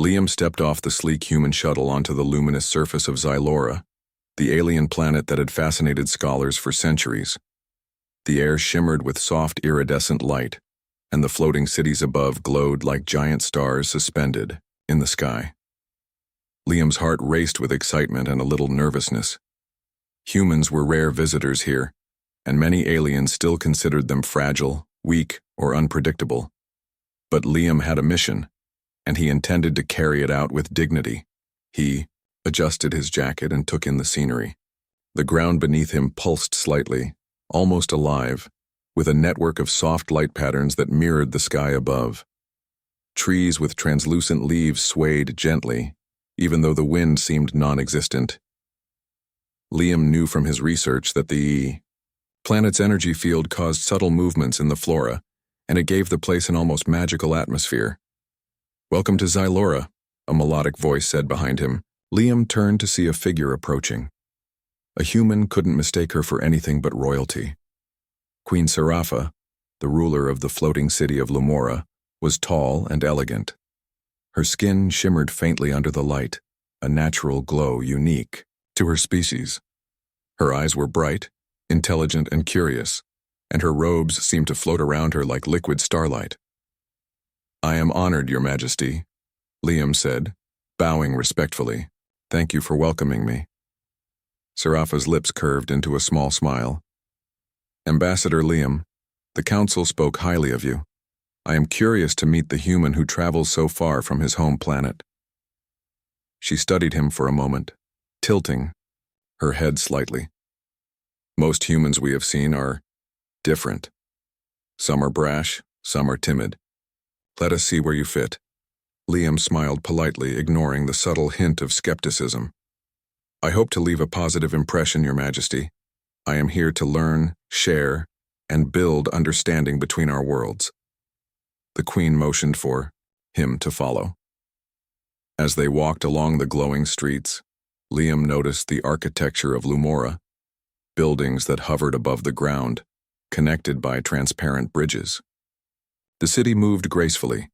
Liam stepped off the sleek human shuttle onto the luminous surface of Xylora, the alien planet that had fascinated scholars for centuries. The air shimmered with soft iridescent light, and the floating cities above glowed like giant stars suspended in the sky. Liam's heart raced with excitement and a little nervousness. Humans were rare visitors here, and many aliens still considered them fragile, weak, or unpredictable. But Liam had a mission, and he intended to carry it out with dignity. He adjusted his jacket and took in the scenery. The ground beneath him pulsed slightly, almost alive, with a network of soft light patterns that mirrored the sky above. Trees with translucent leaves swayed gently, even though the wind seemed non-existent. Liam knew from his research that the planet's energy field caused subtle movements in the flora, and it gave the place an almost magical atmosphere. "Welcome to Xylora," a melodic voice said behind him. Liam turned to see a figure approaching. A human couldn't mistake her for anything but royalty. Queen Scifi, the ruler of the floating city of Lumora, was tall and elegant. Her skin shimmered faintly under the light, a natural glow unique to her species. Her eyes were bright, intelligent, and curious, and her robes seemed to float around her like liquid starlight. "I am honored, Your Majesty," Liam said, bowing respectfully. "Thank you for welcoming me." Serafa's lips curved into a small smile. "Ambassador Liam, the Council spoke highly of you. I am curious to meet the human who travels so far from his home planet." She studied him for a moment, tilting her head slightly. "Most humans we have seen are different. Some are brash, some are timid. Let us see where you fit." Liam smiled politely, ignoring the subtle hint of skepticism. "I hope to leave a positive impression, Your Majesty. I am here to learn, share, and build understanding between our worlds." The Queen motioned for him to follow. As they walked along the glowing streets, Liam noticed the architecture of Lumora, buildings that hovered above the ground, connected by transparent bridges. The city moved gracefully,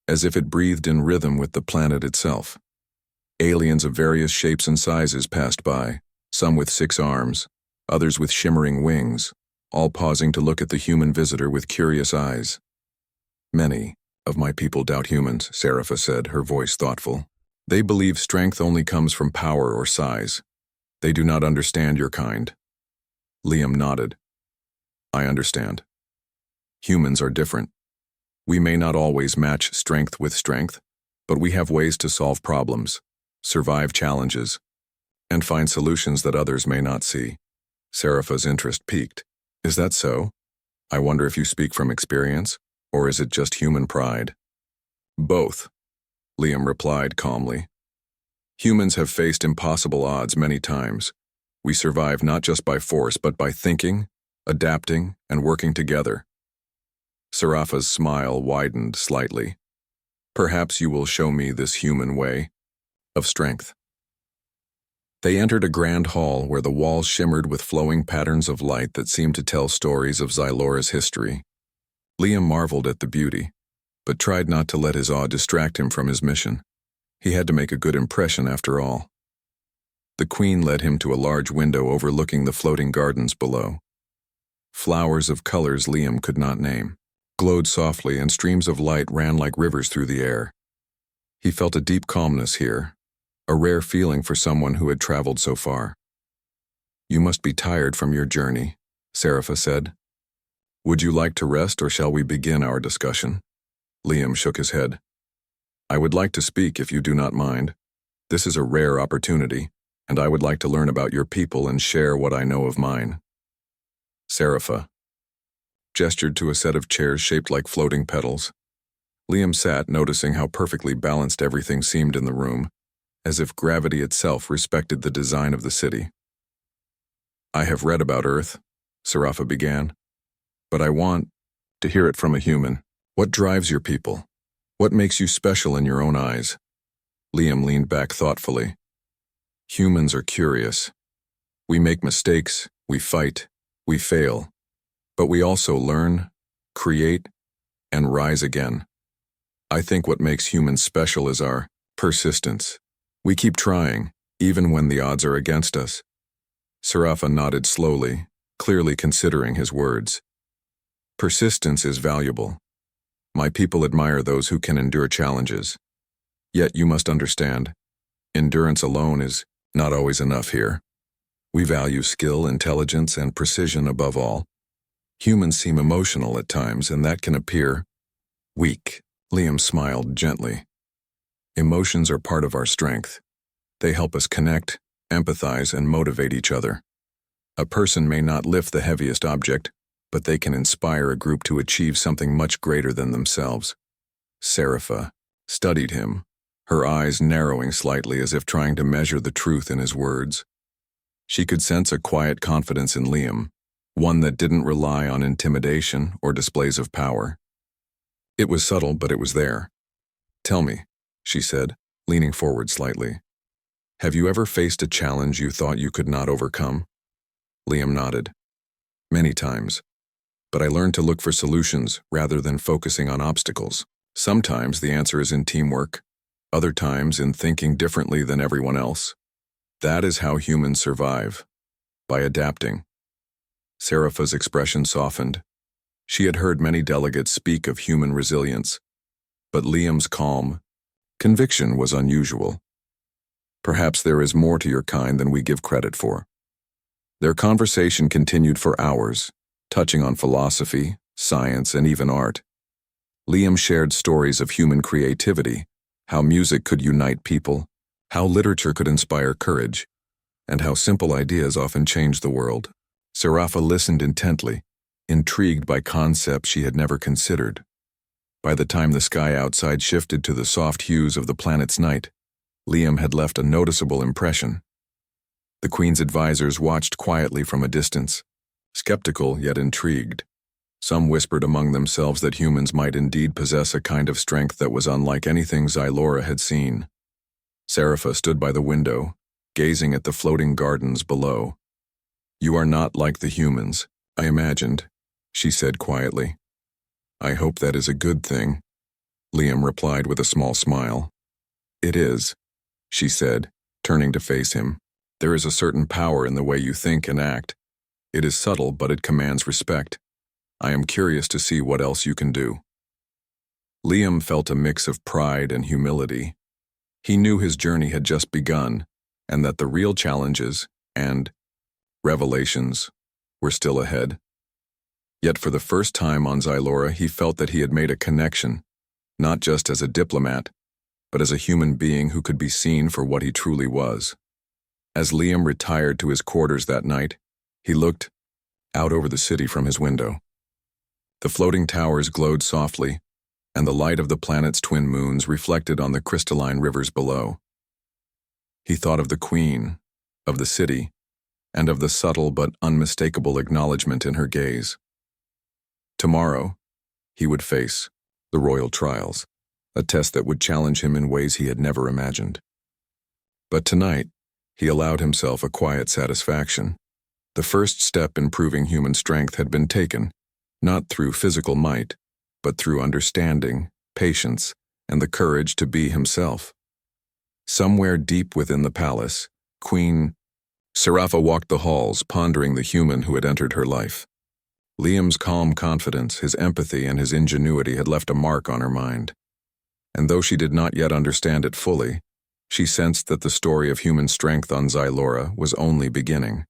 as if it breathed in rhythm with the planet itself. Aliens of various shapes and sizes passed by, some with 6 arms, others with shimmering wings, all pausing to look at the human visitor with curious eyes. "Many of my people doubt humans," Scifi said, her voice thoughtful. "They believe strength only comes from power or size. They do not understand your kind." Liam nodded. "I understand. Humans are different. We may not always match strength with strength, but we have ways to solve problems, survive challenges, and find solutions that others may not see." Serafa's interest piqued. "Is that so? I wonder if you speak from experience, or is it just human pride?" "Both," Liam replied calmly. "Humans have faced impossible odds many times. We survive not just by force, but by thinking, adapting, and working together." Serafa's smile widened slightly. "Perhaps you will show me this human way of strength." They entered a grand hall where the walls shimmered with flowing patterns of light that seemed to tell stories of Xylora's history. Liam marveled at the beauty, but tried not to let his awe distract him from his mission. He had to make a good impression after all. The Queen led him to a large window overlooking the floating gardens below. Flowers of colors Liam could not name glowed softly, and streams of light ran like rivers through the air. He felt a deep calmness here, a rare feeling for someone who had traveled so far. "You must be tired from your journey," Scifi said. "Would you like to rest, or shall we begin our discussion?" Liam shook his head. "I would like to speak if you do not mind. This is a rare opportunity, and I would like to learn about your people and share what I know of mine." Scifi gestured to a set of chairs shaped like floating petals. Liam sat, noticing how perfectly balanced everything seemed in the room, as if gravity itself respected the design of the city. "I have read about Earth," Scifi began, "but I want to hear it from a human. What drives your people? What makes you special in your own eyes?" Liam leaned back thoughtfully. "Humans are curious. We make mistakes, we fight, we fail, but we also learn, create, and rise again. I think what makes humans special is our Persistence. We keep trying, even when the odds are against us. Scifi nodded slowly, clearly considering his words. Persistence is valuable. My people admire those who can endure challenges. Yet you must understand, endurance alone is not always enough here. We value skill, intelligence, and precision above all. Humans seem emotional at times, and that can appear weak. Liam smiled gently. Emotions are part of our strength. They help us connect, empathize, and motivate each other. A person may not lift the heaviest object, but they can inspire a group to achieve something much greater than themselves. Scifi studied him, her eyes narrowing slightly as if trying to measure the truth in his words. She could sense a quiet confidence in Liam, one that didn't rely on intimidation or displays of power. It was subtle, but it was there. Tell me, she said, leaning forward slightly. Have you ever faced a challenge you thought you could not overcome? Liam nodded. Many times. But I learned to look for solutions rather than focusing on obstacles. Sometimes the answer is in teamwork, other times in thinking differently than everyone else. That is how humans survive, by adapting. Scifi's expression softened. She had heard many delegates speak of human resilience, but Liam's calm conviction was unusual. Perhaps there is more to your kind than we give credit for. Their conversation continued for hours, touching on philosophy, science, and even art. Liam shared stories of human creativity, how music could unite people, how literature could inspire courage, and how simple ideas often change the world. Scifi listened intently, intrigued by concepts she had never considered. By the time the sky outside shifted to the soft hues of the planet's night, Liam had left a noticeable impression. The Queen's advisors watched quietly from a distance, skeptical yet intrigued. Some whispered among themselves that humans might indeed possess a kind of strength that was unlike anything Xylora had seen. Scifi stood by the window, gazing at the floating gardens below. You are not like the humans, I imagined, she said quietly. I hope that is a good thing, Liam replied with a small smile. It is, she said, turning to face him. There is a certain power in the way you think and act. It is subtle, but it commands respect. I am curious to see what else you can do. Liam felt a mix of pride and humility. He knew his journey had just begun, and that the real challenges and revelations were still ahead. Yet for the first time on Xylora, he felt that he had made a connection, not just as a diplomat, but as a human being who could be seen for what he truly was. As Liam retired to his quarters that night, he looked out over the city from his window. The floating towers glowed softly, and the light of the planet's twin moons reflected on the crystalline rivers below. He thought of the Queen, of the city, and of the subtle but unmistakable acknowledgement in her gaze. Tomorrow, he would face the royal trials, a test that would challenge him in ways he had never imagined. But tonight, he allowed himself a quiet satisfaction. The first step in proving human strength had been taken, not through physical might, but through understanding, patience, and the courage to be himself. Somewhere deep within the palace, Queen Scifi walked the halls, pondering the human who had entered her life. Liam's calm confidence, his empathy, and his ingenuity had left a mark on her mind. And though she did not yet understand it fully, she sensed that the story of human strength on Xylora was only beginning.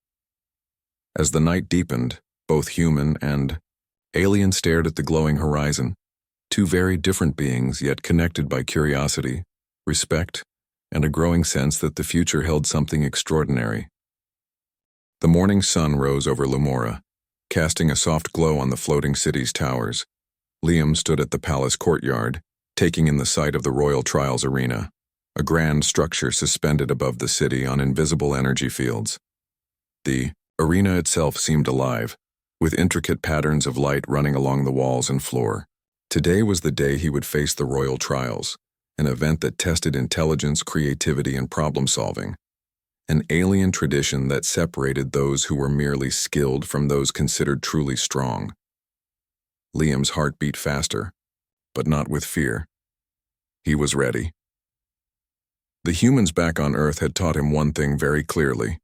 As the night deepened, both human and alien stared at the glowing horizon, two very different beings yet connected by curiosity, respect, and a growing sense that the future held something extraordinary. The morning sun rose over Lamora, casting a soft glow on the floating city's towers. Liam stood at the palace courtyard, taking in the sight of the Royal Trials Arena, a grand structure suspended above the city on invisible energy fields. The arena itself seemed alive, with intricate patterns of light running along the walls and floor. Today was the day he would face the Royal Trials, an event that tested intelligence, creativity, and problem-solving. An alien tradition that separated those who were merely skilled from those considered truly strong. Liam's heart beat faster, but not with fear. He was ready. The humans back on Earth had taught him one thing very clearly.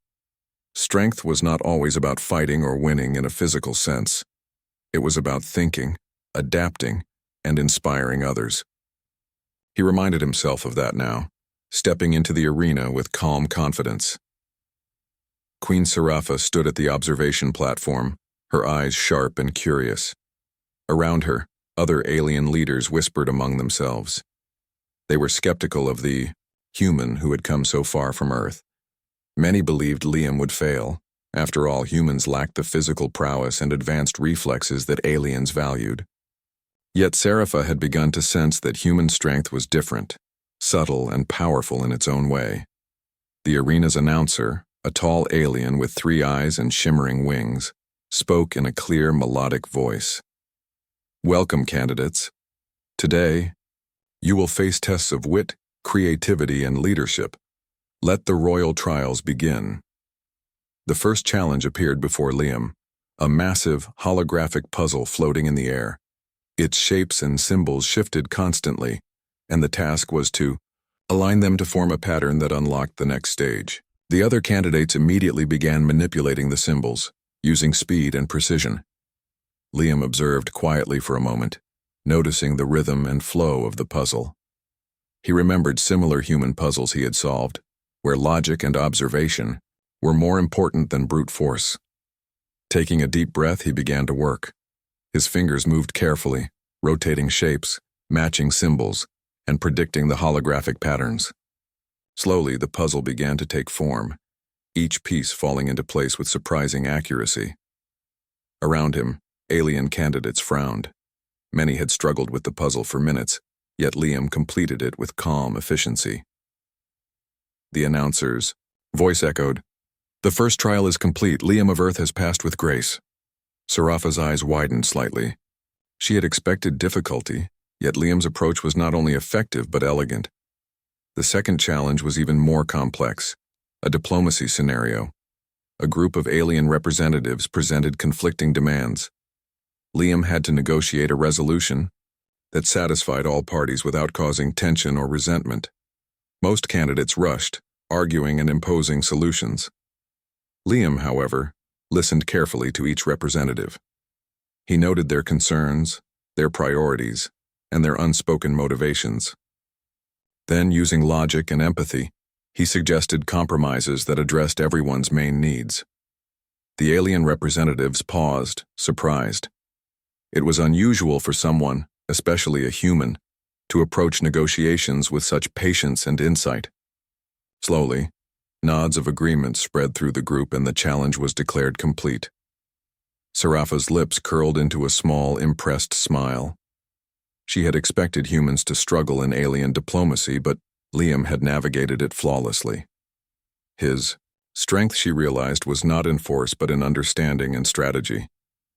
Strength was not always about fighting or winning in a physical sense. It was about thinking, adapting, and inspiring others. He reminded himself of that now, stepping into the arena with calm confidence. Queen Scifi stood at the observation platform, her eyes sharp and curious. Around her, other alien leaders whispered among themselves. They were skeptical of the human who had come so far from Earth. Many believed Liam would fail. After all, humans lacked the physical prowess and advanced reflexes that aliens valued. Yet Scifi had begun to sense that human strength was different, subtle and powerful in its own way. The arena's announcer, a tall alien with 3 eyes and shimmering wings, spoke in a clear, melodic voice. "Welcome, candidates. Today, you will face tests of wit, creativity, and leadership. Let the royal trials begin." The first challenge appeared before Liam, a massive, holographic puzzle floating in the air. Its shapes and symbols shifted constantly, and the task was to align them to form a pattern that unlocked the next stage. The other candidates immediately began manipulating the symbols, using speed and precision. Liam observed quietly for a moment, noticing the rhythm and flow of the puzzle. He remembered similar human puzzles he had solved, where logic and observation were more important than brute force. Taking a deep breath, he began to work. His fingers moved carefully, rotating shapes, matching symbols, and predicting the holographic patterns. Slowly, the puzzle began to take form, each piece falling into place with surprising accuracy. Around him, alien candidates frowned. Many had struggled with the puzzle for minutes, yet Liam completed it with calm efficiency. The announcer's voice echoed, "The first trial is complete. Liam of Earth has passed with grace." Scifi's eyes widened slightly. She had expected difficulty, yet Liam's approach was not only effective but elegant. The second challenge was even more complex, a diplomacy scenario. A group of alien representatives presented conflicting demands. Liam had to negotiate a resolution that satisfied all parties without causing tension or resentment. Most candidates rushed, arguing and imposing solutions. Liam, however, listened carefully to each representative. He noted their concerns, their priorities, and their unspoken motivations. Then, using logic and empathy, he suggested compromises that addressed everyone's main needs. The alien representatives paused, surprised. It was unusual for someone, especially a human, to approach negotiations with such patience and insight. Slowly, nods of agreement spread through the group and the challenge was declared complete. Scifi's lips curled into a small, impressed smile. She had expected humans to struggle in alien diplomacy, but Liam had navigated it flawlessly. His strength, she realized, was not in force but in understanding and strategy,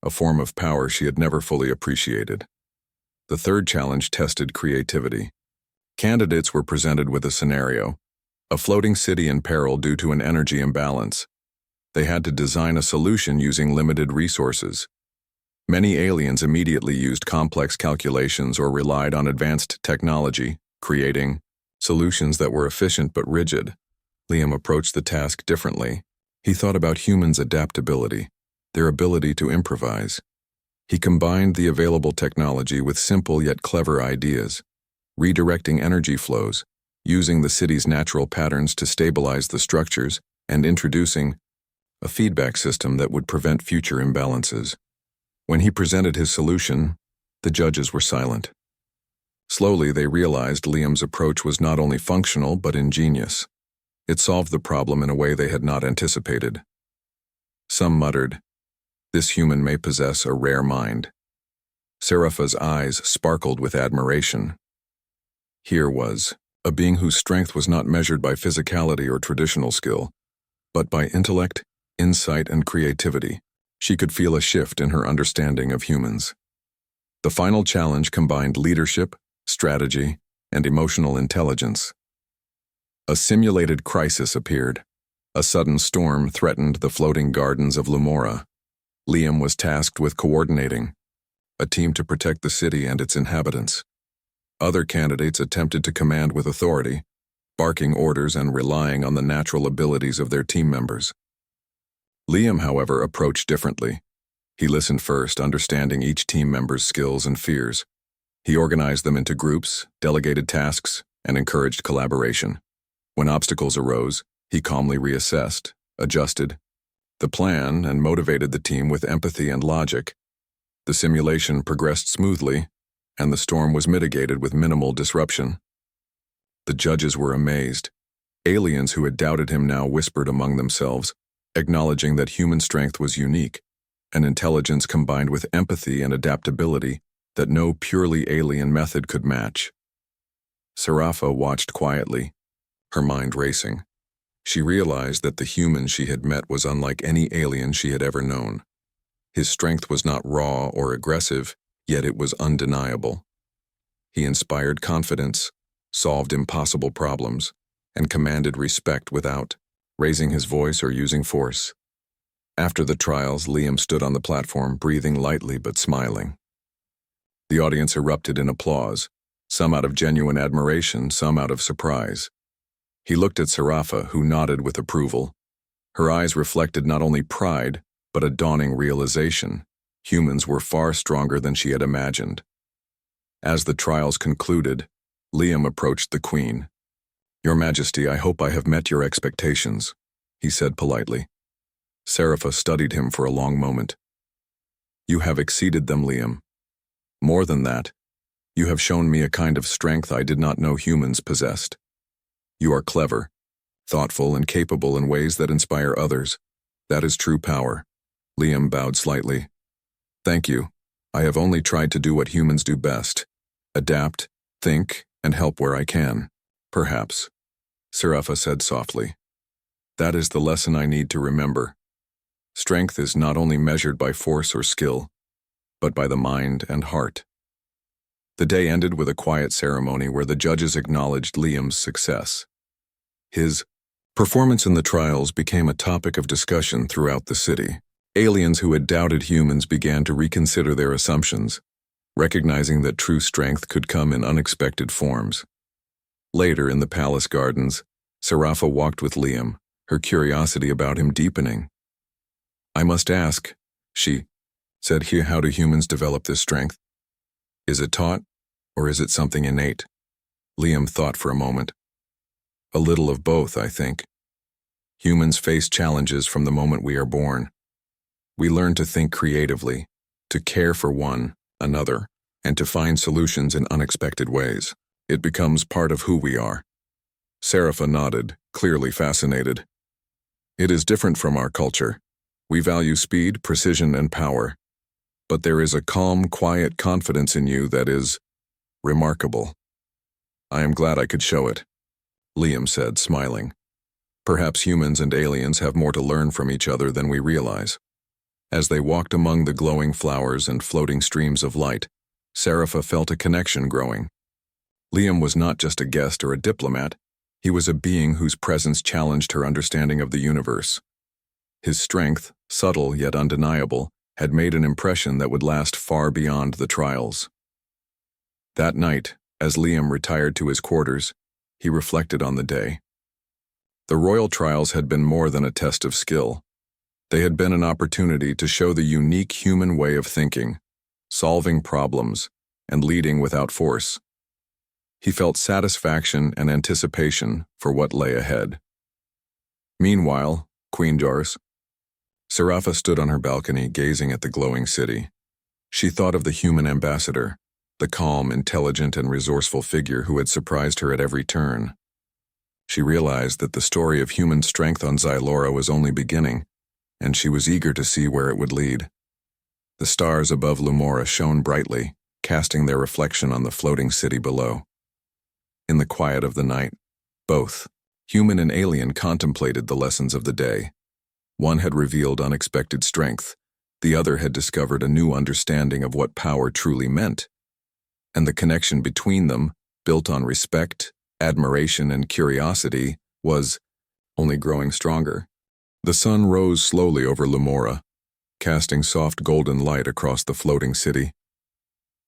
a form of power she had never fully appreciated. The third challenge tested creativity. Candidates were presented with a scenario, a floating city in peril due to an energy imbalance. They had to design a solution using limited resources. Many aliens immediately used complex calculations or relied on advanced technology, creating solutions that were efficient but rigid. Liam approached the task differently. He thought about humans' adaptability, their ability to improvise. He combined the available technology with simple yet clever ideas, redirecting energy flows, using the city's natural patterns to stabilize the structures, and introducing a feedback system that would prevent future imbalances. When he presented his solution, the judges were silent. Slowly, they realized Liam's approach was not only functional but ingenious. It solved the problem in a way they had not anticipated. Some muttered, "This human may possess a rare mind." Scifi's eyes sparkled with admiration. Here was a being whose strength was not measured by physicality or traditional skill, but by intellect, insight, and creativity. She could feel a shift in her understanding of humans. The final challenge combined leadership, strategy, and emotional intelligence. A simulated crisis appeared. A sudden storm threatened the floating gardens of Lumora. Liam was tasked with coordinating a team to protect the city and its inhabitants. Other candidates attempted to command with authority, barking orders and relying on the natural abilities of their team members. Liam, however, approached differently. He listened first, understanding each team member's skills and fears. He organized them into groups, delegated tasks, and encouraged collaboration. When obstacles arose, he calmly reassessed, adjusted the plan, and motivated the team with empathy and logic. The simulation progressed smoothly, and the storm was mitigated with minimal disruption. The judges were amazed. Aliens who had doubted him now whispered among themselves, acknowledging that human strength was unique, an intelligence combined with empathy and adaptability that no purely alien method could match. Scifi watched quietly, her mind racing. She realized that the human she had met was unlike any alien she had ever known. His strength was not raw or aggressive, yet it was undeniable. He inspired confidence, solved impossible problems, and commanded respect without raising his voice or using force. After the trials, Liam stood on the platform, breathing lightly but smiling. The audience erupted in applause, some out of genuine admiration, some out of surprise. He looked at Scifi, who nodded with approval. Her eyes reflected not only pride, but a dawning realization. Humans were far stronger than she had imagined. As the trials concluded, Liam approached the Queen. "Your Majesty, I hope I have met your expectations," he said politely. Scifi studied him for a long moment. "You have exceeded them, Liam. More than that, you have shown me a kind of strength I did not know humans possessed. You are clever, thoughtful, and capable in ways that inspire others. That is true power." Liam bowed slightly. "Thank you. I have only tried to do what humans do best: adapt, think, and help where I can." "Perhaps," Scifi said softly. "That is the lesson I need to remember. Strength is not only measured by force or skill, but by the mind and heart." The day ended with a quiet ceremony where the judges acknowledged Liam's success. His performance in the trials became a topic of discussion throughout the city. Aliens who had doubted humans began to reconsider their assumptions, recognizing that true strength could come in unexpected forms. Later, in the palace gardens, Scifi walked with Liam, her curiosity about him deepening. "I must ask," she said, "how do humans develop this strength? Is it taught, or is it something innate?" Liam thought for a moment. "A little of both, I think. Humans face challenges from the moment we are born. We learn to think creatively, to care for one another, and to find solutions in unexpected ways. It becomes part of who we are." Scifi nodded, clearly fascinated. "It is different from our culture. We value speed, precision, and power. But there is a calm, quiet confidence in you that is remarkable. I am glad I could show it," Liam said, smiling. "Perhaps humans and aliens have more to learn from each other than we realize." As they walked among the glowing flowers and floating streams of light, Scifi felt a connection growing. Liam was not just a guest or a diplomat, he was a being whose presence challenged her understanding of the universe. His strength, subtle yet undeniable, had made an impression that would last far beyond the trials. That night, as Liam retired to his quarters, he reflected on the day. The royal trials had been more than a test of skill. They had been an opportunity to show the unique human way of thinking, solving problems, and leading without force. He felt satisfaction and anticipation for what lay ahead. Meanwhile, Queen Jars. Scifi stood on her balcony, gazing at the glowing city. She thought of the human ambassador, the calm, intelligent, and resourceful figure who had surprised her at every turn. She realized that the story of human strength on Zylora was only beginning, and she was eager to see where it would lead. The stars above Lumora shone brightly, casting their reflection on the floating city below. In the quiet of the night, both, human and alien, contemplated the lessons of the day. One had revealed unexpected strength, the other had discovered a new understanding of what power truly meant. And the connection between them, built on respect, admiration, and curiosity, was only growing stronger. The sun rose slowly over Lumora, casting soft golden light across the floating city.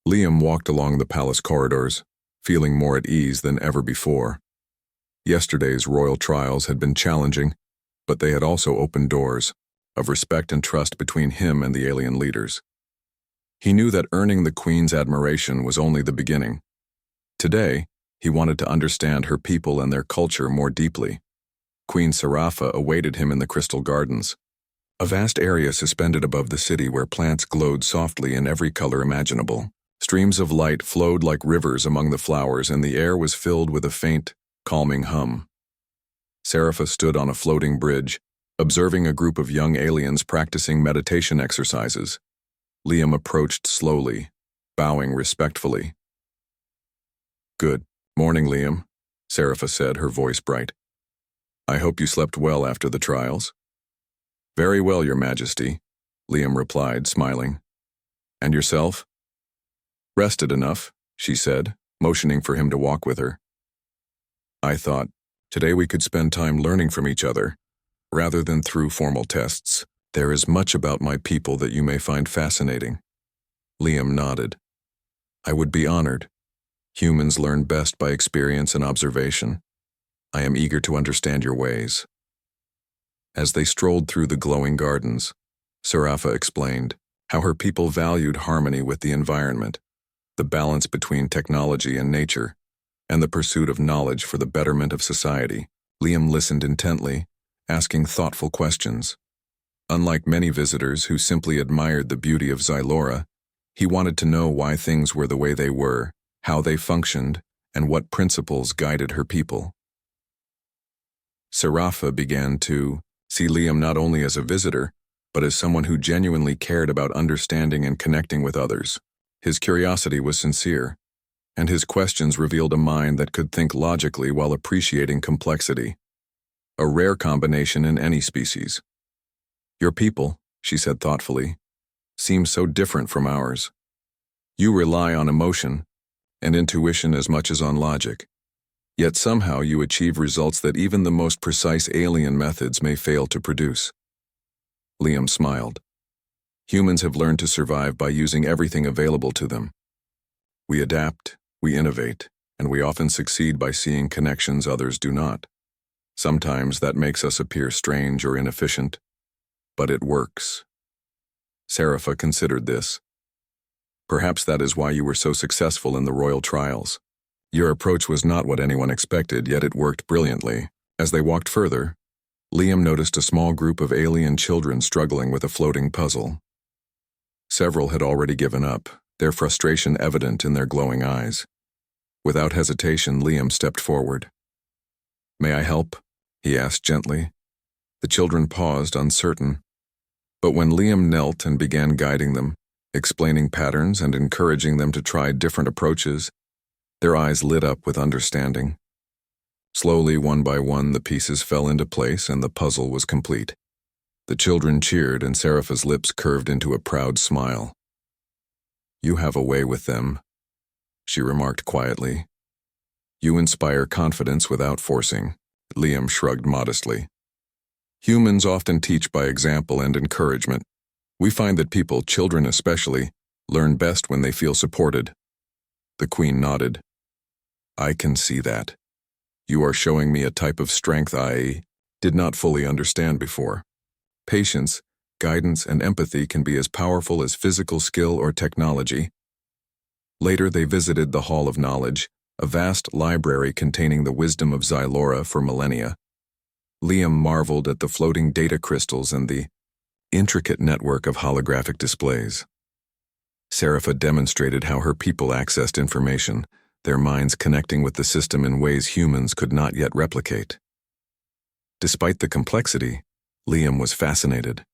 Liam walked along the palace corridors, feeling more at ease than ever before. Yesterday's royal trials had been challenging, but they had also opened doors of respect and trust between him and the alien leaders. He knew that earning the Queen's admiration was only the beginning. Today, he wanted to understand her people and their culture more deeply. Queen Scifi awaited him in the Crystal Gardens, a vast area suspended above the city where plants glowed softly in every color imaginable. Streams of light flowed like rivers among the flowers, and the air was filled with a faint, calming hum. Scifi stood on a floating bridge, observing a group of young aliens practicing meditation exercises. Liam approached slowly, bowing respectfully. "Good morning, Liam," Scifi said, her voice bright. "I hope you slept well after the trials." "Very well, Your Majesty," Liam replied, smiling. "And yourself?" "Rested enough," she said, motioning for him to walk with her. "I thought, today we could spend time learning from each other, rather than through formal tests. There is much about my people that you may find fascinating." Liam nodded. "I would be honored. Humans learn best by experience and observation. I am eager to understand your ways." As they strolled through the glowing gardens, Scifi explained how her people valued harmony with the environment, the balance between technology and nature, and the pursuit of knowledge for the betterment of society. Liam listened intently, asking thoughtful questions. Unlike many visitors who simply admired the beauty of Xylora, he wanted to know why things were the way they were, how they functioned, and what principles guided her people. Scifi began to see Liam not only as a visitor, but as someone who genuinely cared about understanding and connecting with others. His curiosity was sincere, and his questions revealed a mind that could think logically while appreciating complexity. A rare combination in any species. "Your people," she said thoughtfully, "seem so different from ours. You rely on emotion and intuition as much as on logic. Yet somehow you achieve results that even the most precise alien methods may fail to produce." Liam smiled. "Humans have learned to survive by using everything available to them. We adapt, we innovate, and we often succeed by seeing connections others do not. Sometimes that makes us appear strange or inefficient, but it works." Scifi considered this. "Perhaps that is why you were so successful in the royal trials. Your approach was not what anyone expected, yet it worked brilliantly." As they walked further, Liam noticed a small group of alien children struggling with a floating puzzle. Several had already given up, their frustration evident in their glowing eyes. Without hesitation, Liam stepped forward. "May I help?" he asked gently. The children paused, uncertain. But when Liam knelt and began guiding them, explaining patterns and encouraging them to try different approaches, their eyes lit up with understanding. Slowly, one by one, the pieces fell into place and the puzzle was complete. The children cheered and Scifi's lips curved into a proud smile. "You have a way with them," she remarked quietly. "You inspire confidence without forcing." Liam shrugged modestly. "Humans often teach by example and encouragement. We find that people, children especially, learn best when they feel supported." The Queen nodded. "I can see that. You are showing me a type of strength I did not fully understand before. Patience, guidance, and empathy can be as powerful as physical skill or technology." Later they visited the Hall of Knowledge, a vast library containing the wisdom of Xylora for millennia. Liam marveled at the floating data crystals and the intricate network of holographic displays. Scifi demonstrated how her people accessed information, their minds connecting with the system in ways humans could not yet replicate. Despite the complexity, Liam was fascinated.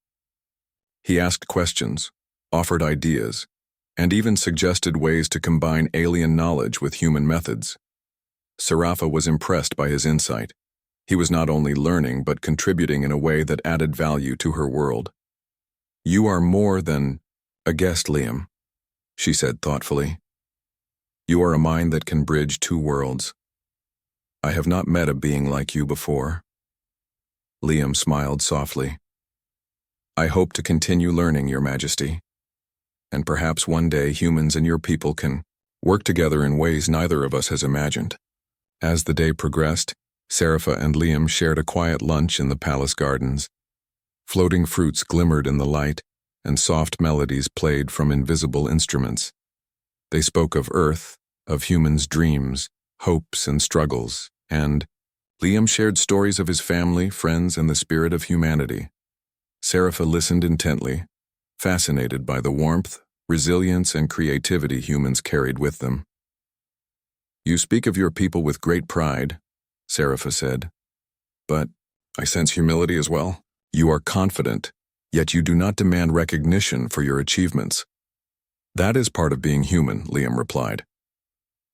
He asked questions, offered ideas, and even suggested ways to combine alien knowledge with human methods. Scifi was impressed by his insight. He was not only learning but contributing in a way that added value to her world. "You are more than a guest, Liam," she said thoughtfully. "You are a mind that can bridge two worlds. I have not met a being like you before." Liam smiled softly. "I hope to continue learning, Your Majesty. And perhaps one day humans and your people can work together in ways neither of us has imagined." As the day progressed, Scifi and Liam shared a quiet lunch in the palace gardens. Floating fruits glimmered in the light, and soft melodies played from invisible instruments. They spoke of Earth, of humans' dreams, hopes and struggles, and Liam shared stories of his family, friends, and the spirit of humanity. Scifi listened intently, fascinated by the warmth, resilience, and creativity humans carried with them. "You speak of your people with great pride," Scifi said. "But I sense humility as well. You are confident, yet you do not demand recognition for your achievements." "That is part of being human," Liam replied.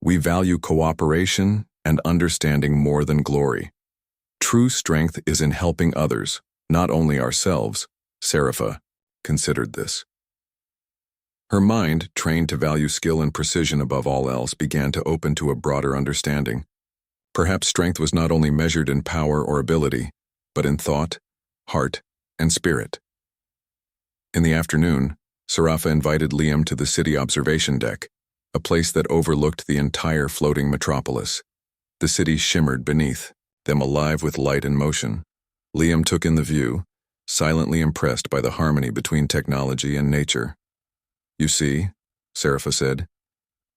"We value cooperation and understanding more than glory. True strength is in helping others, not only ourselves." Scifi considered this. Her mind, trained to value skill and precision above all else, began to open to a broader understanding. Perhaps strength was not only measured in power or ability, but in thought, heart, and spirit. In the afternoon, Scifi invited Liam to the city observation deck, a place that overlooked the entire floating metropolis. The city shimmered beneath, them alive with light and motion. Liam took in the view, silently impressed by the harmony between technology and nature. "You see," Scifi said,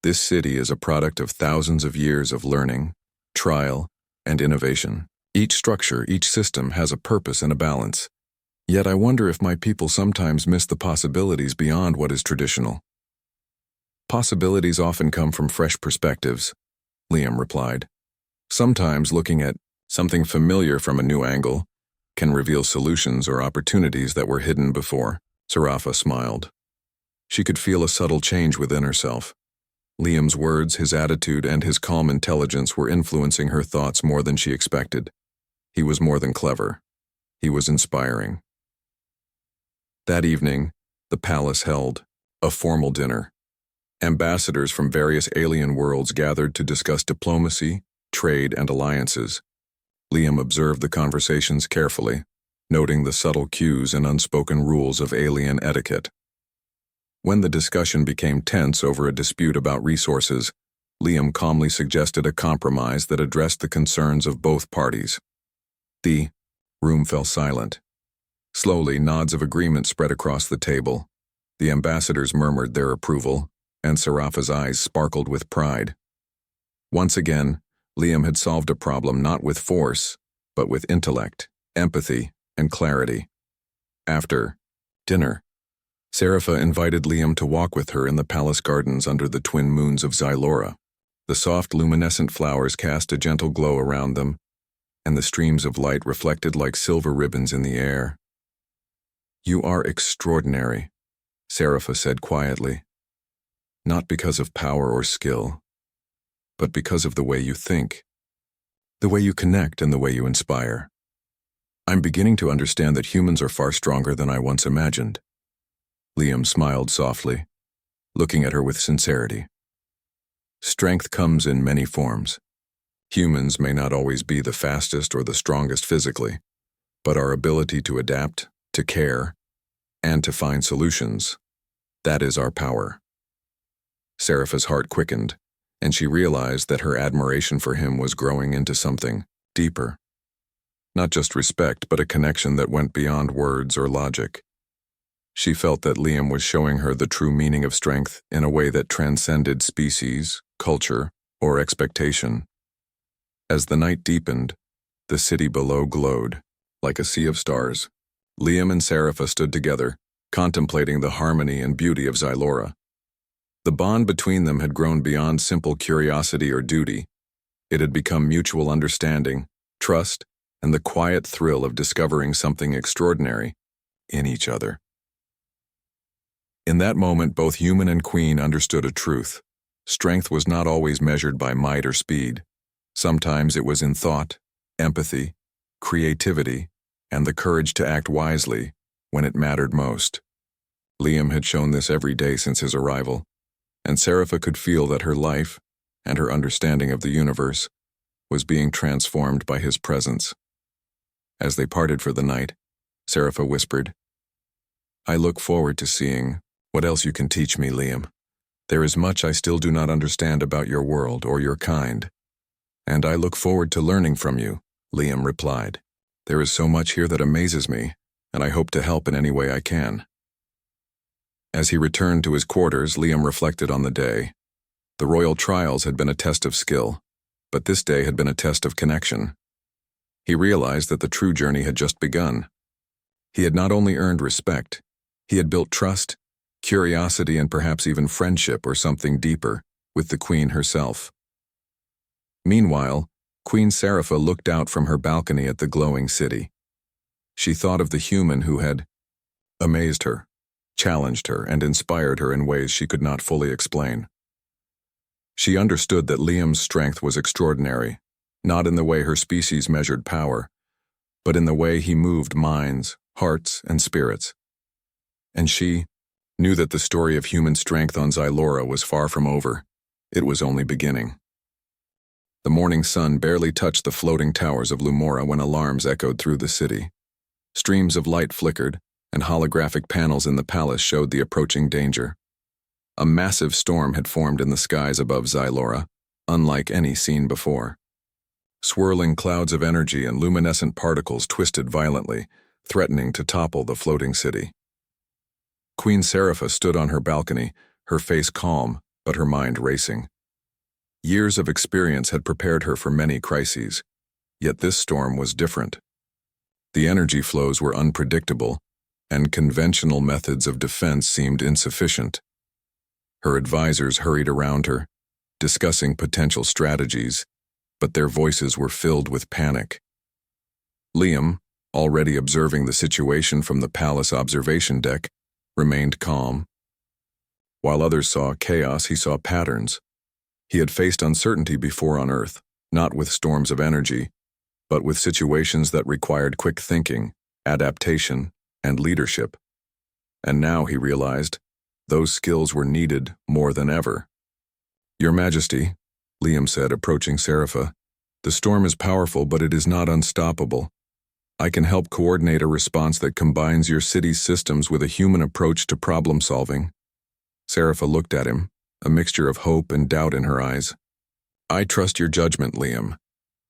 "this city is a product of thousands of years of learning, trial, and innovation. Each structure, each system has a purpose and a balance. Yet I wonder if my people sometimes miss the possibilities beyond what is traditional." "Possibilities often come from fresh perspectives," Liam replied. "Sometimes looking at something familiar from a new angle can reveal solutions or opportunities that were hidden before." Scifi smiled. She could feel a subtle change within herself. Liam's words, his attitude, and his calm intelligence were influencing her thoughts more than she expected. He was more than clever. He was inspiring. That evening, the palace held a formal dinner. Ambassadors from various alien worlds gathered to discuss diplomacy, trade, and alliances. Liam observed the conversations carefully, noting the subtle cues and unspoken rules of alien etiquette. When the discussion became tense over a dispute about resources, Liam calmly suggested a compromise that addressed the concerns of both parties. The room fell silent. Slowly, nods of agreement spread across the table. The ambassadors murmured their approval, and Scifi's eyes sparkled with pride. Once again, Liam had solved a problem not with force, but with intellect, empathy, and clarity. After dinner, Scifi invited Liam to walk with her in the palace gardens under the twin moons of Zylora. The soft, luminescent flowers cast a gentle glow around them, and the streams of light reflected like silver ribbons in the air. "You are extraordinary," Scifi said quietly. "Not because of power or skill, but because of the way you think, the way you connect, and the way you inspire. I'm beginning to understand that humans are far stronger than I once imagined." Liam smiled softly, looking at her with sincerity. "Strength comes in many forms. Humans may not always be the fastest or the strongest physically, but our ability to adapt, to care, and to find solutions, that is our power." Scifi's heart quickened, and she realized that her admiration for him was growing into something deeper. Not just respect, but a connection that went beyond words or logic. She felt that Liam was showing her the true meaning of strength in a way that transcended species, culture, or expectation. As the night deepened, the city below glowed, like a sea of stars. Liam and Scifi stood together, contemplating the harmony and beauty of Zylora. The bond between them had grown beyond simple curiosity or duty. It had become mutual understanding, trust, and the quiet thrill of discovering something extraordinary in each other. In that moment, both human and queen understood a truth. Strength was not always measured by might or speed. Sometimes it was in thought, empathy, creativity, and the courage to act wisely when it mattered most. Liam had shown this every day since his arrival, and Scifi could feel that her life and her understanding of the universe was being transformed by his presence. As they parted for the night, Scifi whispered, "I look forward to seeing what else you can teach me, Liam. There is much I still do not understand about your world or your kind, and I look forward to learning from you." Liam replied. "There is so much here that amazes me, and I hope to help in any way I can." As he returned to his quarters, Liam reflected on the day. The royal trials had been a test of skill, but this day had been a test of connection. He realized that the true journey had just begun. He had not only earned respect, he had built trust, curiosity, and perhaps even friendship or something deeper with the Queen herself. Meanwhile, Queen Scifi looked out from her balcony at the glowing city. She thought of the human who had amazed her, challenged her, and inspired her in ways she could not fully explain. She understood that Liam's strength was extraordinary, not in the way her species measured power, but in the way he moved minds, hearts, and spirits. And she knew that the story of human strength on Xylora was far from over. It was only beginning. The morning sun barely touched the floating towers of Lumora when alarms echoed through the city. Streams of light flickered, and holographic panels in the palace showed the approaching danger. A massive storm had formed in the skies above Xylora, unlike any seen before. Swirling clouds of energy and luminescent particles twisted violently, threatening to topple the floating city. Queen Scifi stood on her balcony, her face calm, but her mind racing. Years of experience had prepared her for many crises, yet this storm was different. The energy flows were unpredictable, and conventional methods of defense seemed insufficient. Her advisors hurried around her, discussing potential strategies, but their voices were filled with panic. Liam, already observing the situation from the palace observation deck, remained calm. While others saw chaos, he saw patterns. He had faced uncertainty before on Earth, not with storms of energy, but with situations that required quick thinking, adaptation, and leadership. And now he realized those skills were needed more than ever. "Your Majesty," Liam said, approaching Scifi, "the storm is powerful, but it is not unstoppable. I can help coordinate a response that combines your city's systems with a human approach to problem solving." Scifi looked at him, a mixture of hope and doubt in her eyes. "I trust your judgment, Liam,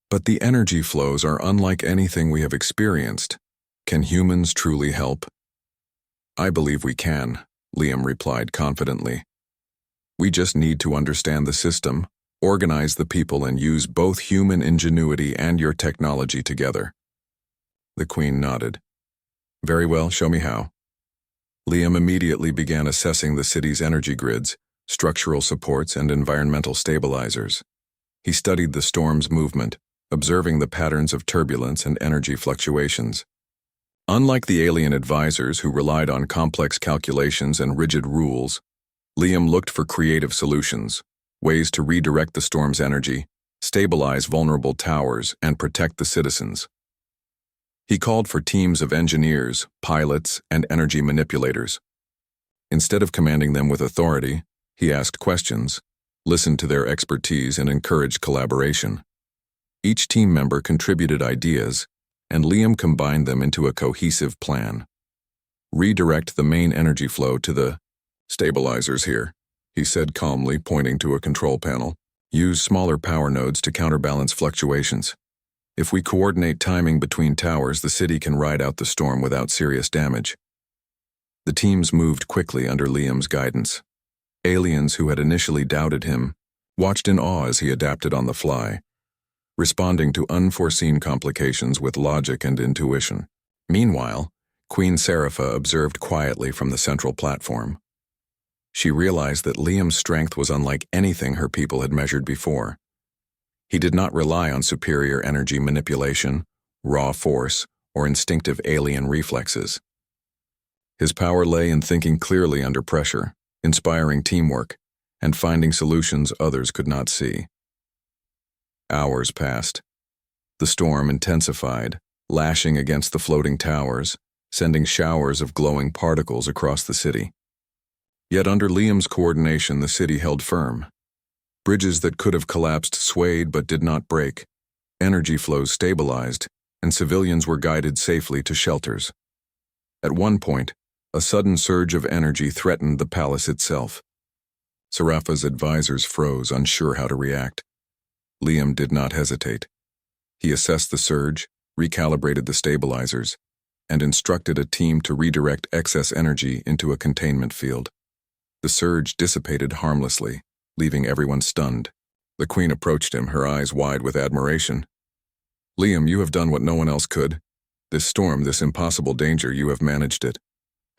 but the energy flows are unlike anything we have experienced. Can humans truly help?" "I believe we can," Liam replied confidently. "We just need to understand the system, organize the people, and use both human ingenuity and your technology together." The Queen nodded. "Very well, show me how." Liam immediately began assessing the city's energy grids, structural supports, and environmental stabilizers. He studied the storm's movement, observing the patterns of turbulence and energy fluctuations. Unlike the alien advisors who relied on complex calculations and rigid rules, Liam looked for creative solutions, ways to redirect the storm's energy, stabilize vulnerable towers, and protect the citizens. He called for teams of engineers, pilots, and energy manipulators. Instead of commanding them with authority, he asked questions, listened to their expertise, and encouraged collaboration. Each team member contributed ideas, and Liam combined them into a cohesive plan. "Redirect the main energy flow to the stabilizers here," he said calmly, pointing to a control panel. "Use smaller power nodes to counterbalance fluctuations. If we coordinate timing between towers, the city can ride out the storm without serious damage." The teams moved quickly under Liam's guidance. Aliens who had initially doubted him watched in awe as he adapted on the fly, responding to unforeseen complications with logic and intuition. Meanwhile, Queen Scifi observed quietly from the central platform. She realized that Liam's strength was unlike anything her people had measured before. He did not rely on superior energy manipulation, raw force, or instinctive alien reflexes. His power lay in thinking clearly under pressure, inspiring teamwork, and finding solutions others could not see. Hours passed. The storm intensified, lashing against the floating towers, sending showers of glowing particles across the city. Yet under Liam's coordination, the city held firm. Bridges that could have collapsed swayed but did not break. Energy flows stabilized, and civilians were guided safely to shelters. At one point, a sudden surge of energy threatened the palace itself. Scifi's advisors froze, unsure how to react. Liam did not hesitate. He assessed the surge, recalibrated the stabilizers, and instructed a team to redirect excess energy into a containment field. The surge dissipated harmlessly, leaving everyone stunned. The Queen approached him, her eyes wide with admiration. "Liam, you have done what no one else could. This storm, this impossible danger, you have managed it.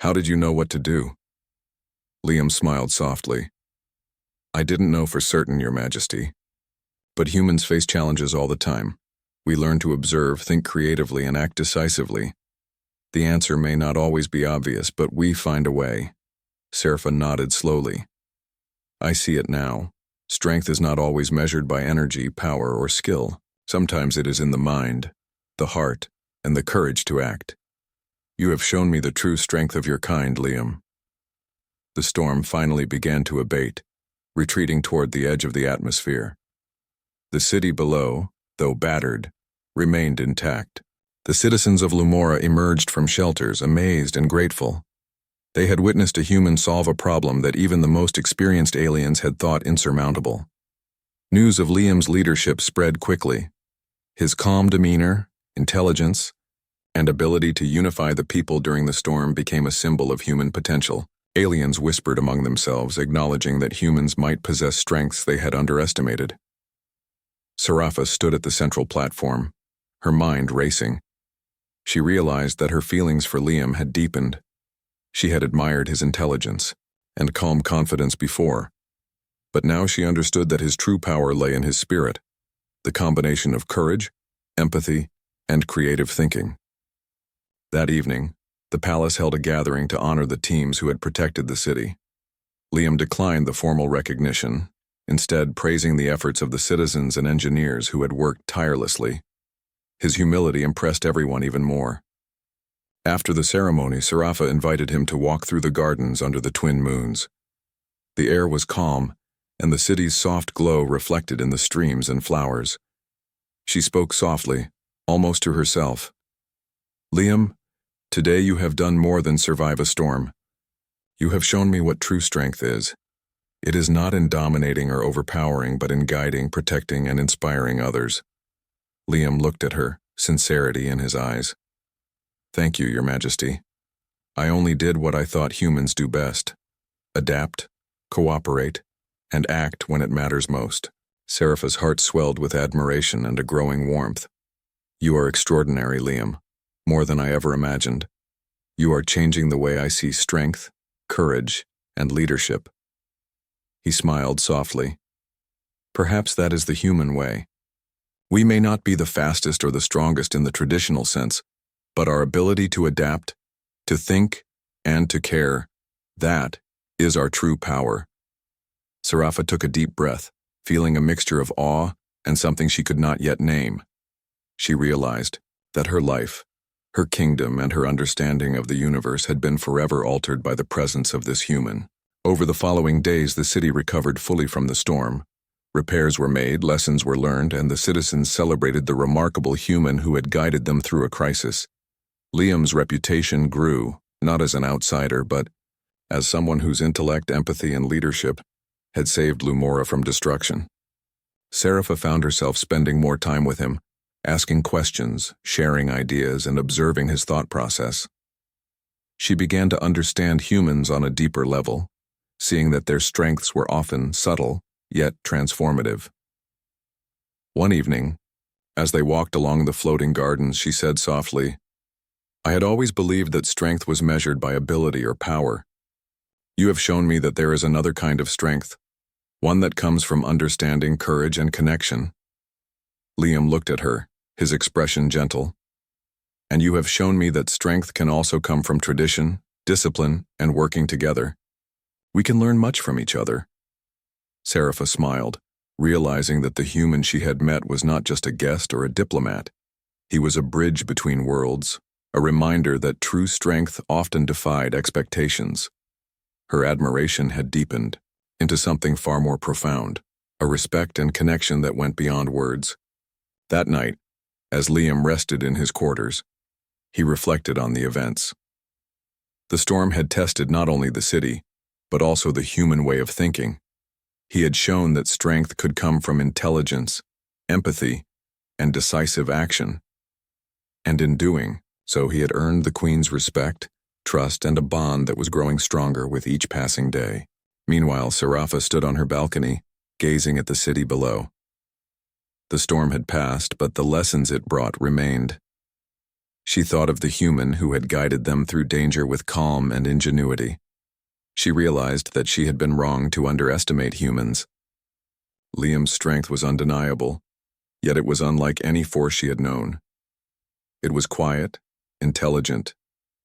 How did you know what to do?" Liam smiled softly. "I didn't know for certain, Your Majesty. But humans face challenges all the time. We learn to observe, think creatively, and act decisively. The answer may not always be obvious, but we find a way." Scifi nodded slowly. "I see it now. Strength is not always measured by energy, power, or skill. Sometimes it is in the mind, the heart, and the courage to act. You have shown me the true strength of your kind, Liam." The storm finally began to abate, retreating toward the edge of the atmosphere. The city below, though battered, remained intact. The citizens of Lumora emerged from shelters, amazed and grateful. They had witnessed a human solve a problem that even the most experienced aliens had thought insurmountable. News of Liam's leadership spread quickly. His calm demeanor, intelligence, and ability to unify the people during the storm became a symbol of human potential. Aliens whispered among themselves, acknowledging that humans might possess strengths they had underestimated. Scifi stood at the central platform, her mind racing. She realized that her feelings for Liam had deepened. She had admired his intelligence and calm confidence before, but now she understood that his true power lay in his spirit, the combination of courage, empathy, and creative thinking. That evening, the palace held a gathering to honor the teams who had protected the city. Liam declined the formal recognition, instead praising the efforts of the citizens and engineers who had worked tirelessly. His humility impressed everyone even more. After the ceremony, Scifi invited him to walk through the gardens under the twin moons. The air was calm, and the city's soft glow reflected in the streams and flowers. She spoke softly, almost to herself. "Liam, today you have done more than survive a storm. You have shown me what true strength is. It is not in dominating or overpowering, but in guiding, protecting, and inspiring others." Liam looked at her, sincerity in his eyes. "Thank you, Your Majesty. I only did what I thought humans do best: adapt, cooperate, and act when it matters most." Scifi's heart swelled with admiration and a growing warmth. "You are extraordinary, Liam, more than I ever imagined. You are changing the way I see strength, courage, and leadership." He smiled softly. "Perhaps that is the human way. We may not be the fastest or the strongest in the traditional sense, but our ability to adapt, to think, and to care, that is our true power." Scifi took a deep breath, feeling a mixture of awe and something she could not yet name. She realized that her life, her kingdom, and her understanding of the universe had been forever altered by the presence of this human. Over the following days, the city recovered fully from the storm. Repairs were made, lessons were learned, and the citizens celebrated the remarkable human who had guided them through a crisis. Liam's reputation grew, not as an outsider, but as someone whose intellect, empathy, and leadership had saved Lumora from destruction. Scifi found herself spending more time with him, asking questions, sharing ideas, and observing his thought process. She began to understand humans on a deeper level, seeing that their strengths were often subtle, yet transformative. One evening, as they walked along the floating gardens, she said softly, "I had always believed that strength was measured by ability or power. You have shown me that there is another kind of strength, one that comes from understanding, courage, and connection." Liam looked at her, his expression gentle. "And you have shown me that strength can also come from tradition, discipline, and working together. We can learn much from each other." Scifi smiled, realizing that the human she had met was not just a guest or a diplomat. He was a bridge between worlds, a reminder that true strength often defied expectations. Her admiration had deepened into something far more profound, a respect and connection that went beyond words. That night, as Liam rested in his quarters, he reflected on the events. The storm had tested not only the city, but also the human way of thinking. He had shown that strength could come from intelligence, empathy, and decisive action. And in doing so, he had earned the Queen's respect, trust, and a bond that was growing stronger with each passing day. Meanwhile, Scifi stood on her balcony, gazing at the city below. The storm had passed, but the lessons it brought remained. She thought of the human who had guided them through danger with calm and ingenuity. She realized that she had been wrong to underestimate humans. Liam's strength was undeniable, yet it was unlike any force she had known. It was quiet, intelligent,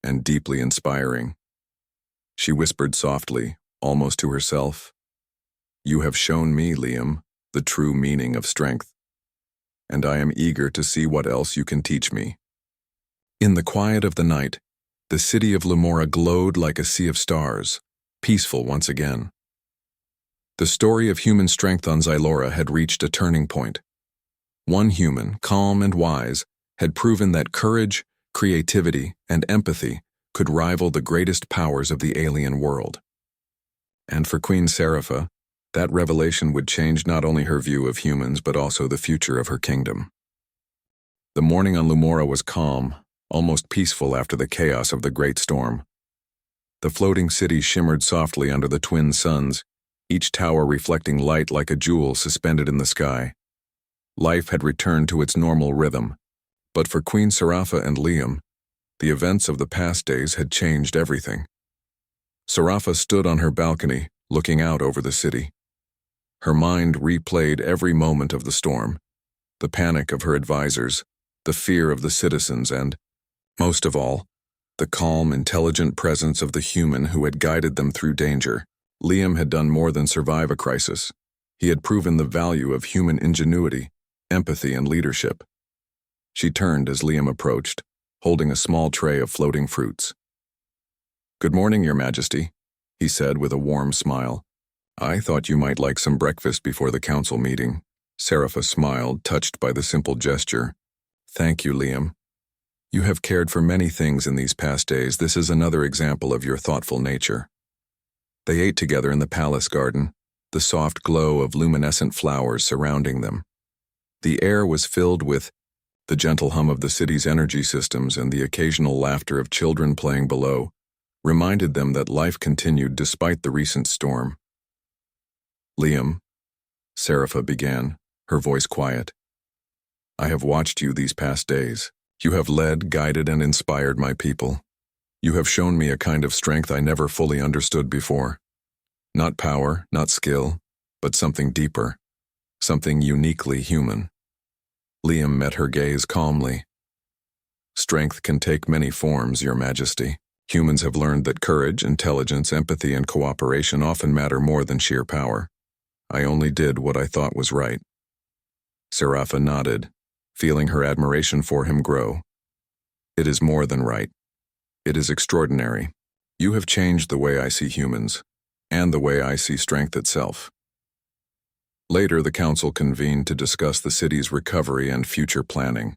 and deeply inspiring. She whispered softly, almost to herself, "You have shown me, Liam, the true meaning of strength, and I am eager to see what else you can teach me." In the quiet of the night, the city of Lamora glowed like a sea of stars, peaceful once again. The story of human strength on Xylora had reached a turning point. One human, calm and wise, had proven that courage, creativity, and empathy could rival the greatest powers of the alien world. And for Queen Scifi, that revelation would change not only her view of humans but also the future of her kingdom. The morning on Lamora was calm, almost peaceful after the chaos of the great storm. The floating city shimmered softly under the twin suns, each tower reflecting light like a jewel suspended in the sky. Life had returned to its normal rhythm, but for Queen Scifi and Liam, the events of the past days had changed everything. Scifi stood on her balcony, looking out over the city. Her mind replayed every moment of the storm, the panic of her advisors, the fear of the citizens, and, most of all, the calm, intelligent presence of the human who had guided them through danger. Liam had done more than survive a crisis. He had proven the value of human ingenuity, empathy, and leadership. She turned as Liam approached, holding a small tray of floating fruits. "Good morning, Your Majesty," he said with a warm smile. "I thought you might like some breakfast before the council meeting." Scifi smiled, touched by the simple gesture. "Thank you, Liam. You have cared for many things in these past days. This is another example of your thoughtful nature." They ate together in the palace garden, the soft glow of luminescent flowers surrounding them. The air was filled with the gentle hum of the city's energy systems, and the occasional laughter of children playing below reminded them that life continued despite the recent storm. "Liam," Scifi began, her voice quiet, "I have watched you these past days. You have led, guided, and inspired my people. You have shown me a kind of strength I never fully understood before. Not power, not skill, but something deeper, something uniquely human." Liam met her gaze calmly. "Strength can take many forms, Your Majesty. Humans have learned that courage, intelligence, empathy, and cooperation often matter more than sheer power. I only did what I thought was right." Scifi nodded, feeling her admiration for him grow. "It is more than right. It is extraordinary. You have changed the way I see humans, and the way I see strength itself." Later, the council convened to discuss the city's recovery and future planning.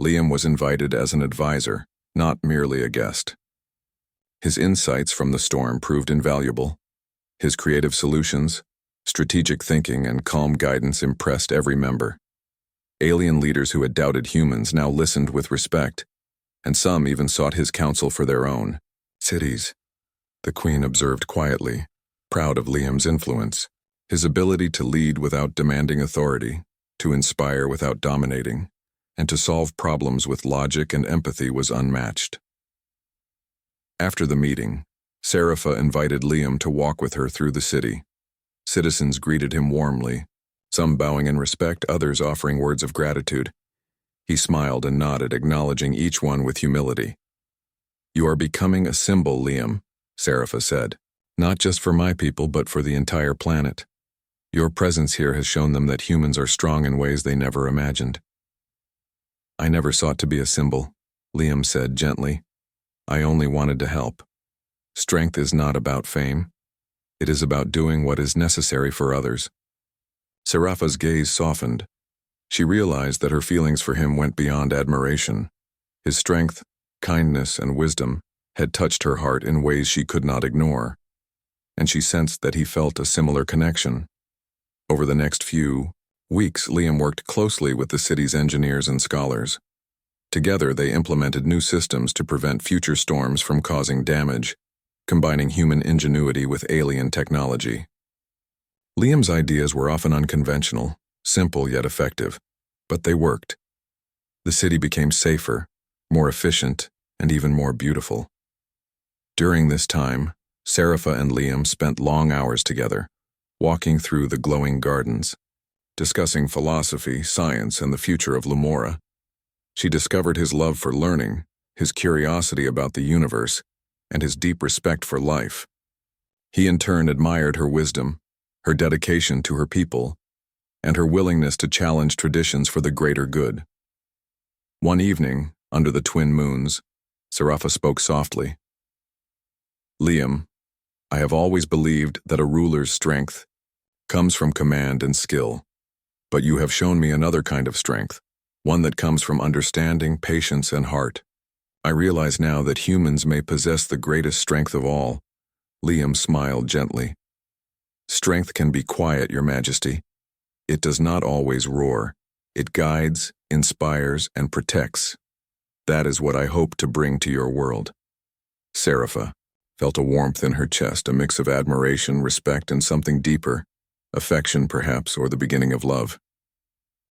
Liam was invited as an advisor, not merely a guest. His insights from the storm proved invaluable. His creative solutions, strategic thinking, and calm guidance impressed every member. Alien leaders who had doubted humans now listened with respect, and some even sought his counsel for their own cities. The Queen observed quietly, proud of Liam's influence. His ability to lead without demanding authority, to inspire without dominating, and to solve problems with logic and empathy was unmatched. After the meeting, Scifi invited Liam to walk with her through the city. Citizens greeted him warmly, some bowing in respect, others offering words of gratitude. He smiled and nodded, acknowledging each one with humility. "You are becoming a symbol, Liam," Scifi said, "not just for my people but for the entire planet. Your presence here has shown them that humans are strong in ways they never imagined." "I never sought to be a symbol," Liam said gently. "I only wanted to help. Strength is not about fame. It is about doing what is necessary for others." Scifi's gaze softened. She realized that her feelings for him went beyond admiration. His strength, kindness, and wisdom had touched her heart in ways she could not ignore, and she sensed that he felt a similar connection. Over the next few weeks, Liam worked closely with the city's engineers and scholars. Together, they implemented new systems to prevent future storms from causing damage, combining human ingenuity with alien technology. Liam's ideas were often unconventional, simple yet effective, but they worked. The city became safer, more efficient, and even more beautiful. During this time, Scifi and Liam spent long hours together, walking through the glowing gardens, discussing philosophy, science, and the future of Lumora. She discovered his love for learning, his curiosity about the universe, and his deep respect for life. He in turn admired her wisdom, her dedication to her people, and her willingness to challenge traditions for the greater good. One evening, under the twin moons, Scifi spoke softly. "Liam, I have always believed that a ruler's strength comes from command and skill, but you have shown me another kind of strength, one that comes from understanding, patience, and heart. I realize now that humans may possess the greatest strength of all." Liam smiled gently. "Strength can be quiet, Your Majesty. It does not always roar. It guides, inspires, and protects. That is what I hope to bring to your world." Scifi felt a warmth in her chest, a mix of admiration, respect, and something deeper, affection perhaps, or the beginning of love.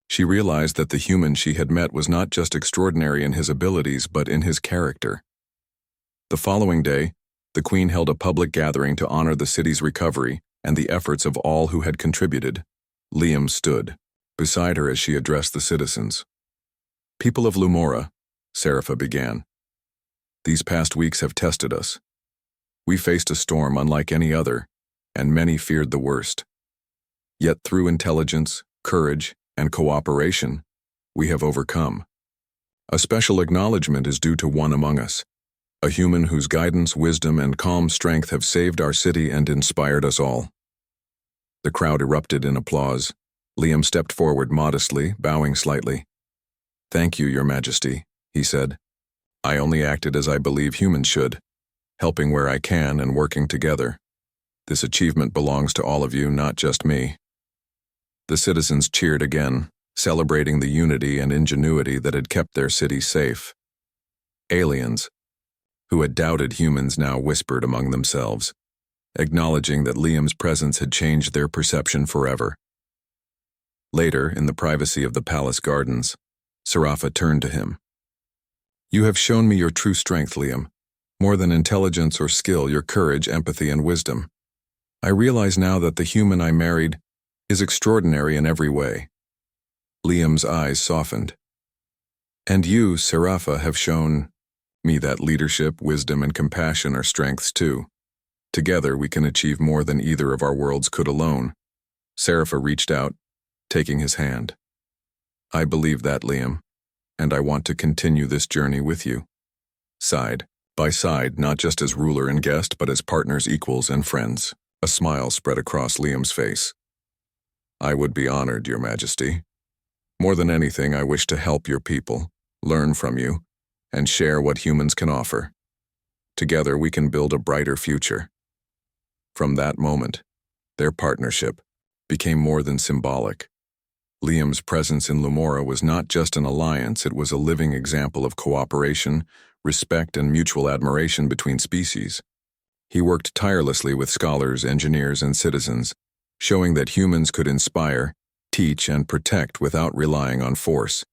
She realized that the human she had met was not just extraordinary in his abilities, but in his character. The following day, the Queen held a public gathering to honor the city's recovery and the efforts of all who had contributed. Liam stood beside her as she addressed the citizens. "People of Lumora," Scifi began, "these past weeks have tested us. We faced a storm unlike any other, and many feared the worst. Yet through intelligence, courage, and cooperation, we have overcome. A special acknowledgement is due to one among us, a human whose guidance, wisdom, and calm strength have saved our city and inspired us all." The crowd erupted in applause. Liam stepped forward modestly, bowing slightly. "Thank you, Your Majesty," he said. "I only acted as I believe humans should, helping where I can and working together. This achievement belongs to all of you, not just me." The citizens cheered again, celebrating the unity and ingenuity that had kept their city safe. Aliens, who had doubted humans, now whispered among themselves, acknowledging that Liam's presence had changed their perception forever. Later, in the privacy of the palace gardens, Scifi turned to him. "You have shown me your true strength, Liam. More than intelligence or skill, your courage, empathy, and wisdom. I realize now that the human I married is extraordinary in every way." Liam's eyes softened. "And you, Scifi, have shown me that leadership, wisdom, and compassion are strengths too. Together we can achieve more than either of our worlds could alone." Scifi reached out, taking his hand. "I believe that, Liam, and I want to continue this journey with you. Side by side, not just as ruler and guest, but as partners, equals, and friends." A smile spread across Liam's face. "I would be honored, Your Majesty. More than anything, I wish to help your people, learn from you, and share what humans can offer. Together we can build a brighter future." From that moment, their partnership became more than symbolic. Liam's presence in Lumora was not just an alliance, it was a living example of cooperation, respect, and mutual admiration between species. He worked tirelessly with scholars, engineers, and citizens, showing that humans could inspire, teach, and protect without relying on force.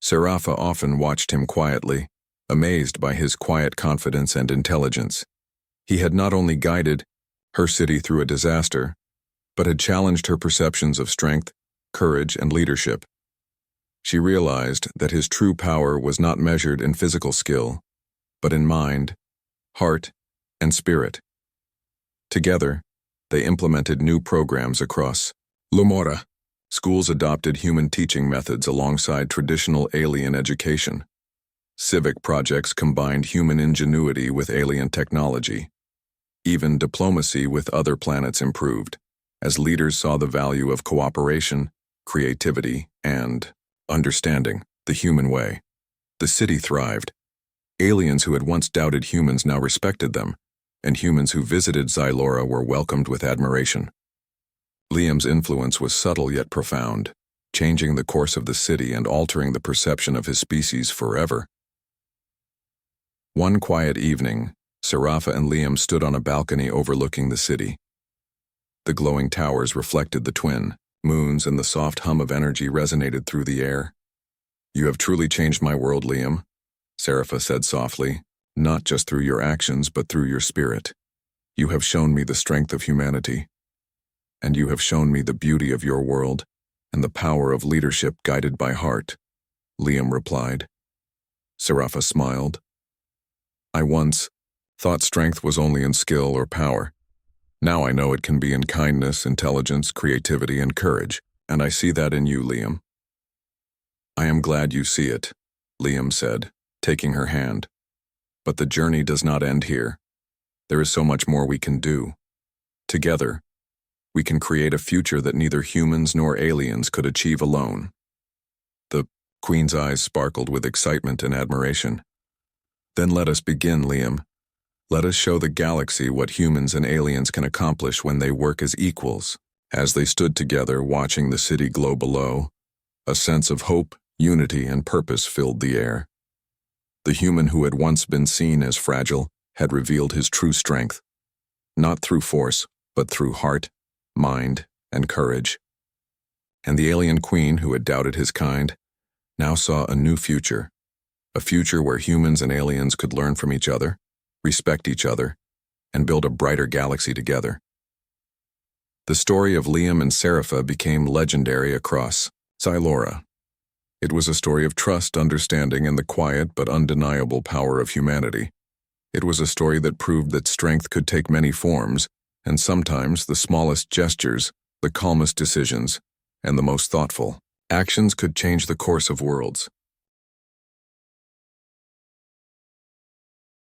Scifi often watched him quietly, amazed by his quiet confidence and intelligence. He had not only guided her city through a disaster, but had challenged her perceptions of strength, courage, and leadership. She realized that his true power was not measured in physical skill, but in mind, heart, and spirit. Together, they implemented new programs across Lumora. Schools adopted human teaching methods alongside traditional alien education. Civic projects combined human ingenuity with alien technology. Even diplomacy with other planets improved, as leaders saw the value of cooperation, creativity, and understanding the human way. The city thrived. Aliens who had once doubted humans now respected them, and humans who visited Zylora were welcomed with admiration. Liam's influence was subtle yet profound. changing the course of the city and altering the perception of his species forever. One quiet evening, Scifi and Liam stood on a balcony overlooking the city. The glowing towers reflected the twin moons, and the soft hum of energy resonated through the air. "You have truly changed my world, Liam," Scifi said softly, "not just through your actions, but through your spirit. You have shown me the strength of humanity, and you have shown me the beauty of your world and the power of leadership guided by heart," Liam replied. Scifi smiled. "I once thought strength was only in skill or power. Now I know it can be in kindness, intelligence, creativity, and courage, and I see that in you, Liam." "I am glad you see it," Liam said, taking her hand. "But the journey does not end here. There is so much more we can do. Together, we can create a future that neither humans nor aliens could achieve alone." The Queen's eyes sparkled with excitement and admiration. "Then let us begin, Liam. Let us show the galaxy what humans and aliens can accomplish when they work as equals." As they stood together watching the city glow below, a sense of hope, unity, and purpose filled the air. The human who had once been seen as fragile had revealed his true strength, not through force, but through heart, mind, and courage. And the alien queen who had doubted his kind now saw a new future, a future where humans and aliens could learn from each other, respect each other, and build a brighter galaxy together. The story of Liam and Scifi became legendary across Zylora. It was a story of trust, understanding, and the quiet but undeniable power of humanity. It was a story that proved that strength could take many forms, and sometimes the smallest gestures, the calmest decisions, and the most thoughtful actions could change the course of worlds.